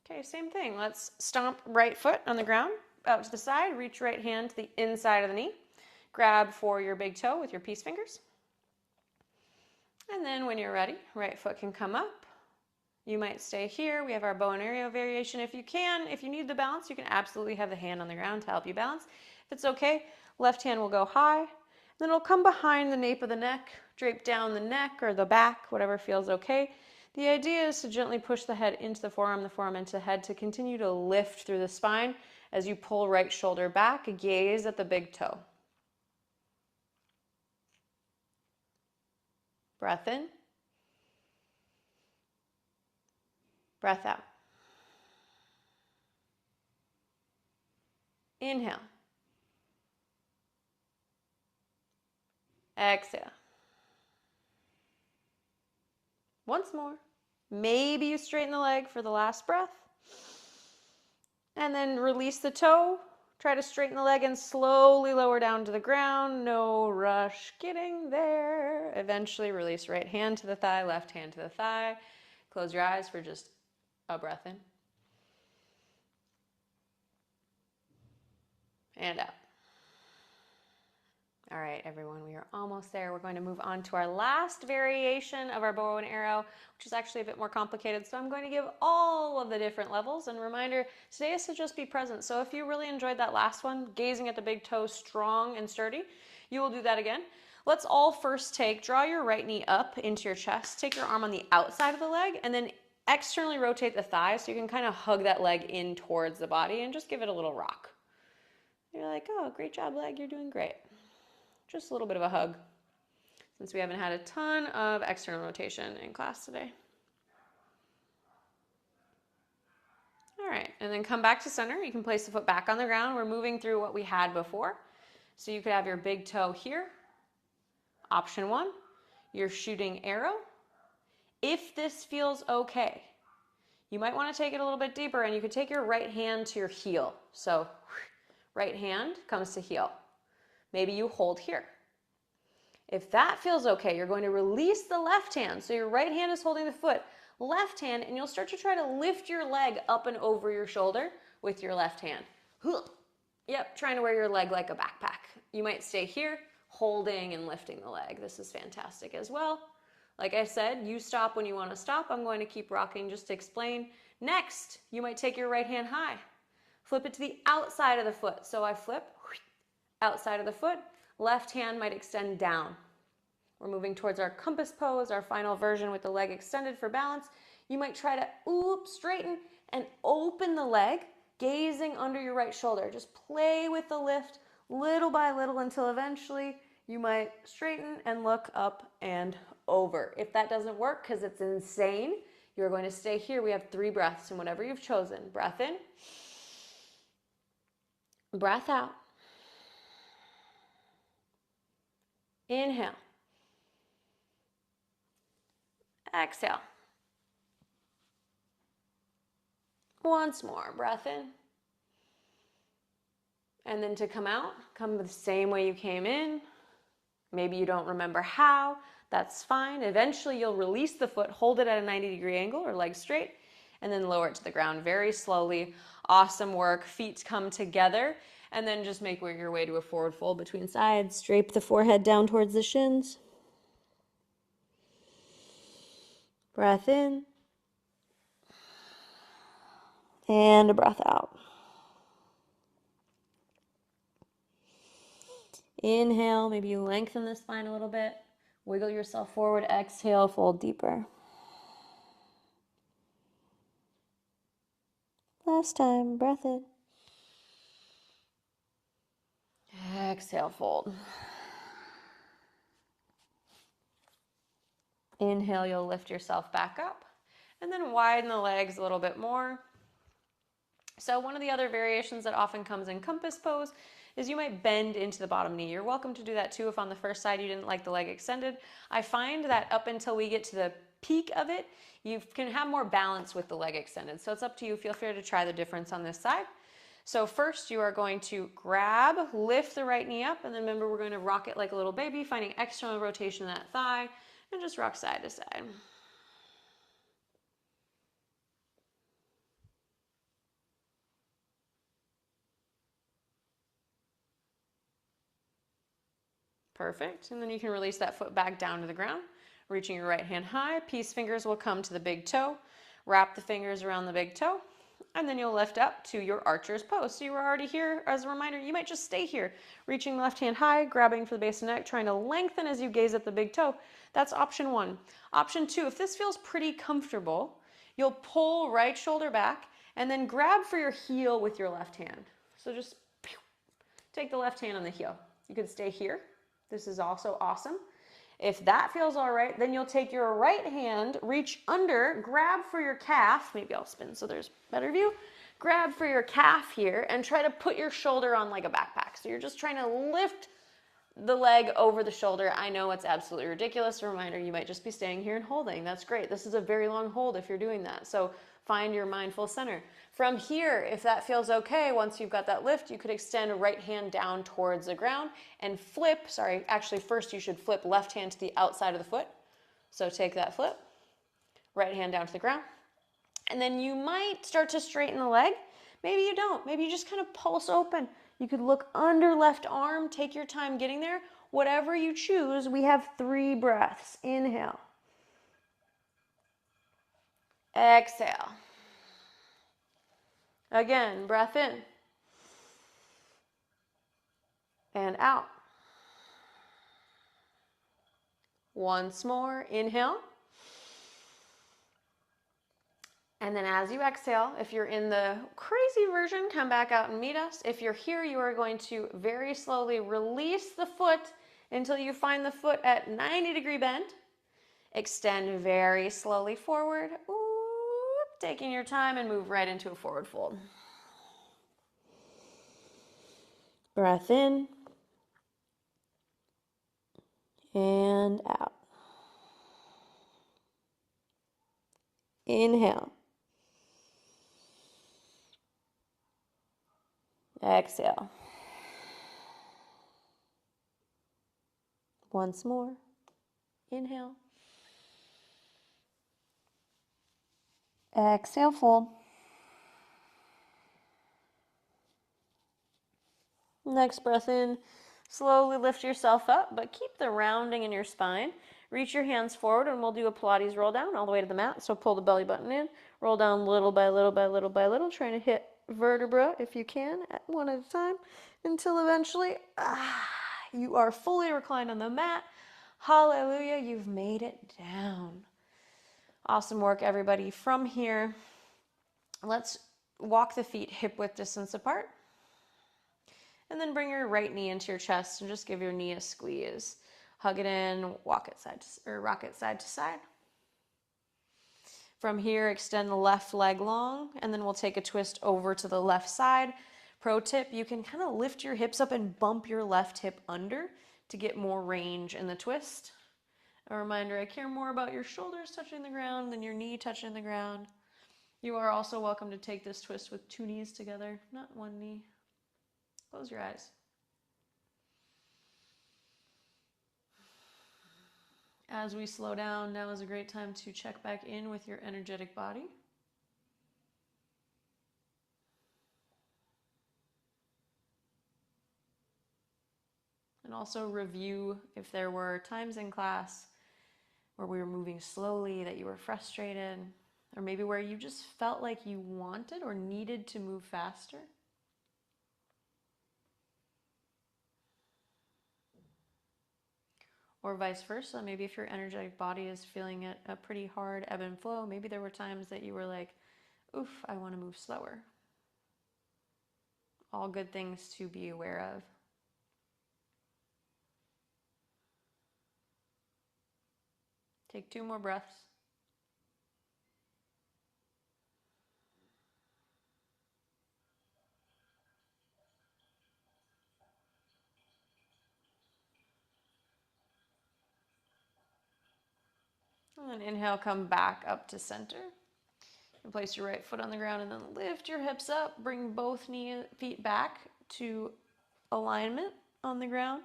Okay, same thing. Let's stomp right foot on the ground, out to the side, reach right hand to the inside of the knee. Grab for your big toe with your peace fingers. And then when you're ready, right foot can come up. You might stay here. We have our bow and arrow variation. If you need the balance, you can absolutely have the hand on the ground to help you balance. If it's okay, left hand will go high. Then it'll come behind the nape of the neck, drape down the neck or the back, whatever feels okay. The idea is to gently push the head into the forearm into the head, to continue to lift through the spine as you pull right shoulder back, gaze at the big toe. Breath in. Breath out. Inhale. Exhale. Once more. Maybe you straighten the leg for the last breath. And then release the toe. Try to straighten the leg and slowly lower down to the ground. No rush getting there. Eventually release right hand to the thigh, left hand to the thigh. Close your eyes for just a breath in. And out. All right, everyone, we are almost there. We're going to move on to our last variation of our bow and arrow, which is actually a bit more complicated. So I'm going to give all of the different levels. And reminder, today is to just be present. So if you really enjoyed that last one, gazing at the big toe strong and sturdy, you will do that again. Let's all first draw your right knee up into your chest, take your arm on the outside of the leg, and then externally rotate the thigh so you can kind of hug that leg in towards the body and just give it a little rock. You're like, oh, great job, leg, you're doing great. Just a little bit of a hug, since we haven't had a ton of external rotation in class today. All right, and then come back to center. You can place the foot back on the ground. We're moving through what we had before. So you could have your big toe here. Option one, your shooting arrow. If this feels okay, you might want to take it a little bit deeper, and you could take your right hand to your heel. So right hand comes to heel. Maybe you hold here. If that feels okay, you're going to release the left hand. So your right hand is holding the foot, left hand, and you'll start to try to lift your leg up and over your shoulder with your left hand. Yep, trying to wear your leg like a backpack. You might stay here, holding and lifting the leg. This is fantastic as well. Like I said, you stop when you want to stop. I'm going to keep rocking just to explain. Next, you might take your right hand high. Flip it to the outside of the foot. So I flip, outside of the foot, left hand might extend down. We're moving towards our compass pose, our final version with the leg extended for balance. You might try to, straighten and open the leg, gazing under your right shoulder. Just play with the lift little by little until eventually you might straighten and look up and over. If that doesn't work, because it's insane, you're going to stay here. We have 3 breaths and whatever you've chosen. Breath in, breath out. Inhale. Exhale. Once more, breath in. And then to come out, come the same way you came in. Maybe you don't remember how, that's fine. Eventually you'll release the foot, hold it at a 90-degree angle or leg straight, and then lower it to the ground very slowly. Awesome work. Feet come together, and then just make your way to a forward fold between sides. Drape the forehead down towards the shins. Breath in. And a breath out. Inhale, maybe you lengthen the spine a little bit. Wiggle yourself forward. Exhale, fold deeper. Last time, breath in. Exhale, fold. Inhale, you'll lift yourself back up. And then widen the legs a little bit more. So one of the other variations that often comes in compass pose is you might bend into the bottom knee. You're welcome to do that too if on the first side you didn't like the leg extended. I find that up until we get to the peak of it, you can have more balance with the leg extended. So it's up to you. Feel free to try the difference on this side. So first you are going to grab, lift the right knee up, and then remember we're going to rock it like a little baby, finding external rotation in that thigh, and just rock side to side. Perfect. And then you can release that foot back down to the ground, reaching your right hand high. Peace fingers will come to the big toe. Wrap the fingers around the big toe, and then you'll lift up to your archer's pose. So you were already here. As a reminder, you might just stay here, reaching the left hand high, grabbing for the base of the neck, trying to lengthen as you gaze at the big toe. That's option 1. Option 2, if this feels pretty comfortable, you'll pull right shoulder back and then grab for your heel with your left hand. So just take the left hand on the heel. You could stay here. This is also awesome. If that feels all right, then you'll take your right hand, reach under, grab for your calf. Maybe I'll spin so there's better view. Grab for your calf here and try to put your shoulder on like a backpack. So you're just trying to lift the leg over the shoulder. I know it's absolutely ridiculous. A reminder, you might just be staying here and holding. That's great. This is a very long hold if you're doing that. So find your mindful center. From here, if that feels okay, once you've got that lift, you could extend a right hand down towards the ground and flip, actually first you should flip left hand to the outside of the foot. So take that flip, right hand down to the ground. And then you might start to straighten the leg. Maybe you don't. Maybe you just kind of pulse open. You could look under left arm, take your time getting there. Whatever you choose, we have 3 breaths. Inhale. Exhale. Again, breath in. And out. Once more, inhale. And then as you exhale, if you're in the crazy version, come back out and meet us. If you're here, you are going to very slowly release the foot until you find the foot at 90-degree bend. Extend very slowly forward. Taking your time and move right into a forward fold. Breath in and out. Inhale. Exhale. Once more. Inhale. Exhale, fold. Next breath in, slowly lift yourself up, but keep the rounding in your spine. Reach your hands forward and we'll do a Pilates roll down all the way to the mat. So pull the belly button in, roll down little by little by little by little, trying to hit vertebra if you can, one at a time, until eventually you are fully reclined on the mat. Hallelujah, you've made it down. Awesome work, everybody. From here, let's walk the feet hip width distance apart. And then bring your right knee into your chest and just give your knee a squeeze. Hug it in, walk it side to, or rock it side to side. From here, extend the left leg long, and then we'll take a twist over to the left side. Pro tip, you can kind of lift your hips up and bump your left hip under to get more range in the twist. A reminder, I care more about your shoulders touching the ground than your knee touching the ground. You are also welcome to take this twist with two knees together, not one knee. Close your eyes. As we slow down, now is a great time to check back in with your energetic body. And also review if there were times in class where we were moving slowly, that you were frustrated, or maybe where you just felt like you wanted or needed to move faster. Or vice versa, maybe if your energetic body is feeling a pretty hard ebb and flow, maybe there were times that you were like, oof, I want to move slower. All good things to be aware of. Take 2 more breaths. And then inhale, come back up to center. And place your right foot on the ground and then lift your hips up. Bring both feet back to alignment on the ground.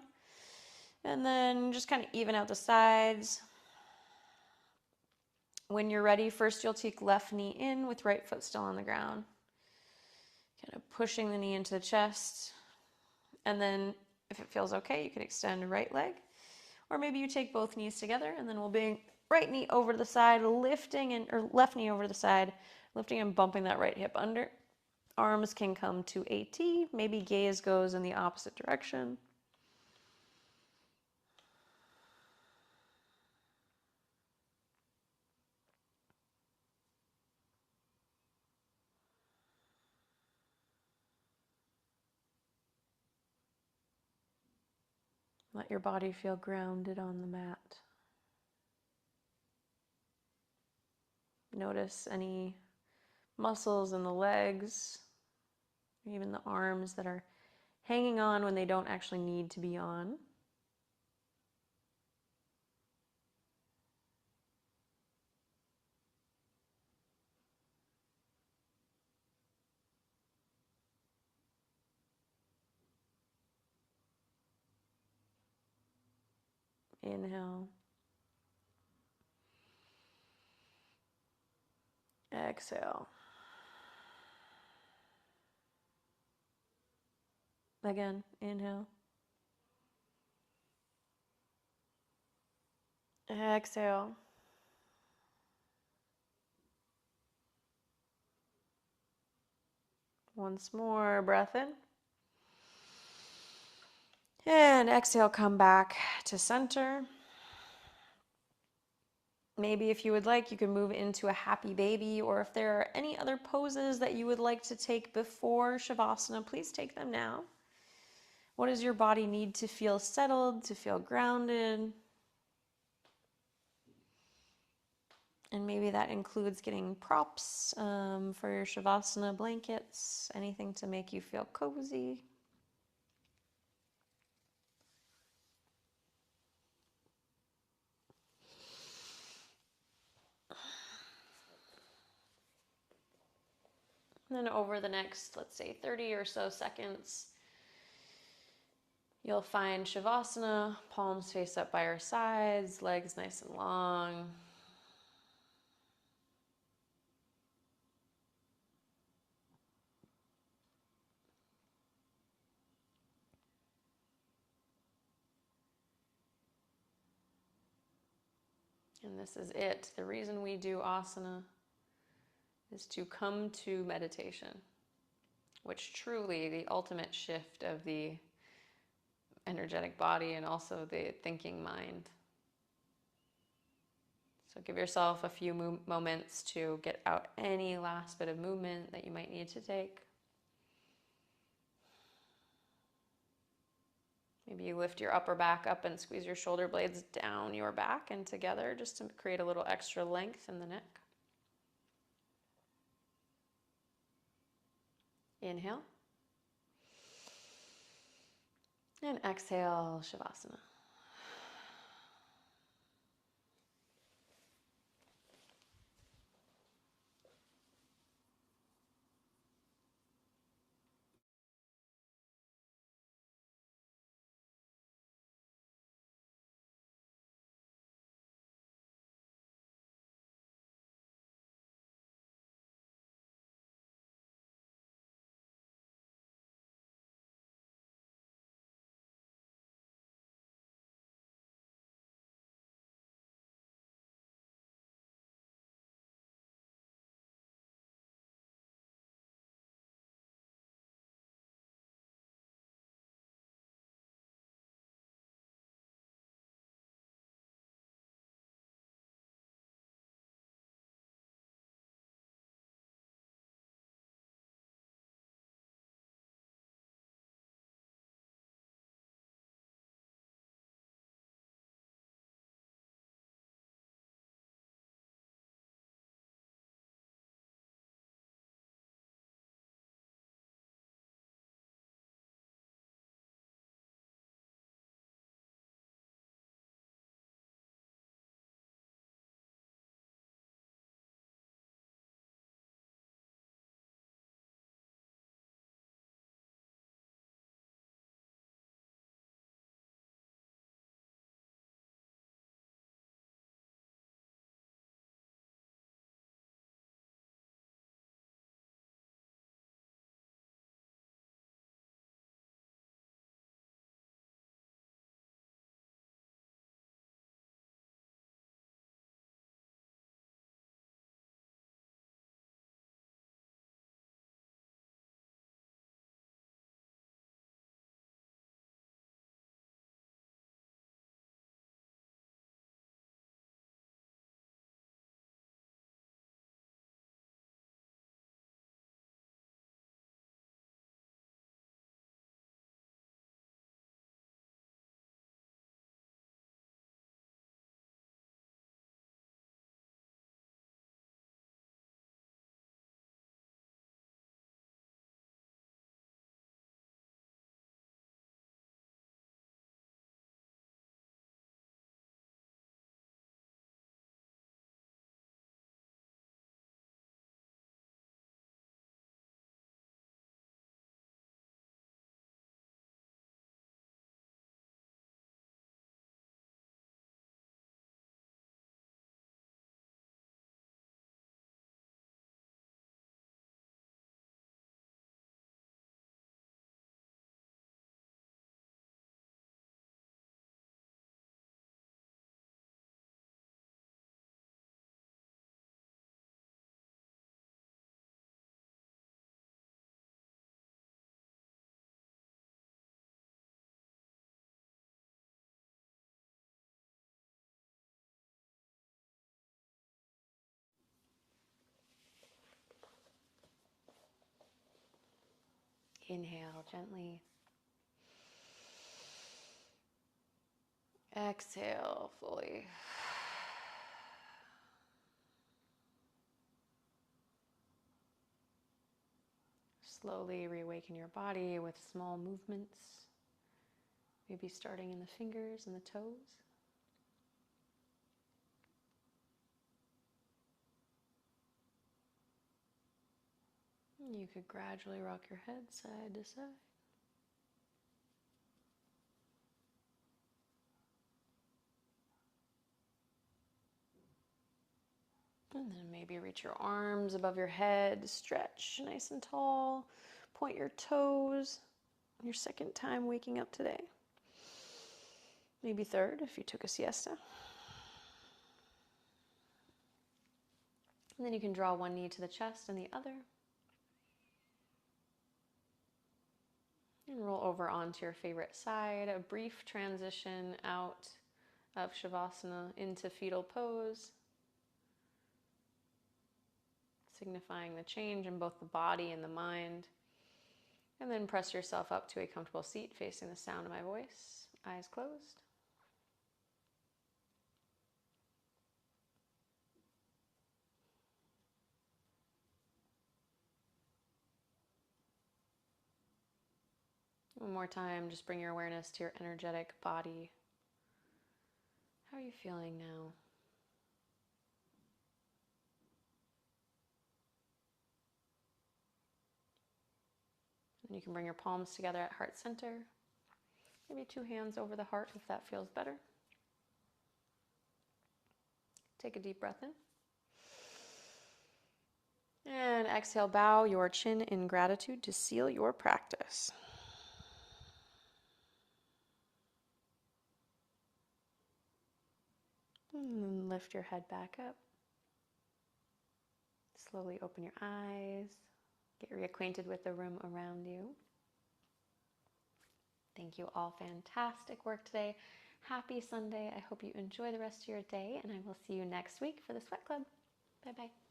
And then just kind of even out the sides. When you're ready, first you'll take left knee in with right foot still on the ground. Kind of pushing the knee into the chest. And then if it feels okay, you can extend right leg. Or maybe you take both knees together and then we'll bring right knee over to the side, lifting, or left knee over to the side, lifting and bumping that right hip under. Arms can come to a T. Maybe gaze goes in the opposite direction. Let your body feel grounded on the mat. Notice any muscles in the legs, even the arms that are hanging on when they don't actually need to be on. Inhale. Exhale. Again, inhale. Exhale. Once more, breath in. And exhale, come back to center. Maybe if you would like, you can move into a happy baby, or if there are any other poses that you would like to take before Shavasana, please take them now. What does your body need to feel settled, to feel grounded? And maybe that includes getting props for your Shavasana blankets, anything to make you feel cozy. And then over the next, let's say, 30 or so seconds, you'll find Shavasana, palms face up by our sides, legs nice and long. And this is it. The reason we do asana is to come to meditation, which truly the ultimate shift of the energetic body and also the thinking mind. So give yourself a few moments to get out any last bit of movement that you might need to take. Maybe you lift your upper back up and squeeze your shoulder blades down your back and together just to create a little extra length in the neck. Inhale. And exhale, Shavasana. Inhale gently. Exhale fully. Slowly reawaken your body with small movements, maybe starting in the fingers and the toes. You could gradually rock your head side to side. And then maybe reach your arms above your head, stretch nice and tall, point your toes. Your second time waking up today. Maybe third if you took a siesta. And then you can draw one knee to the chest and the other. And roll over onto your favorite side. A brief transition out of Shavasana into fetal pose. signifying the change in both the body and the mind. And then press yourself up to a comfortable seat facing the sound of my voice, eyes closed. One more time, just bring your awareness to your energetic body. How are you feeling now? And you can bring your palms together at heart center. Maybe 2 hands over the heart if that feels better. Take a deep breath in. And exhale, bow your chin in gratitude to seal your practice. And then lift your head back up. Slowly open your eyes. Get reacquainted with the room around you. Thank you all. Fantastic work today. Happy Sunday. I hope you enjoy the rest of your day, and I will see you next week for the Sweat Club. Bye-bye.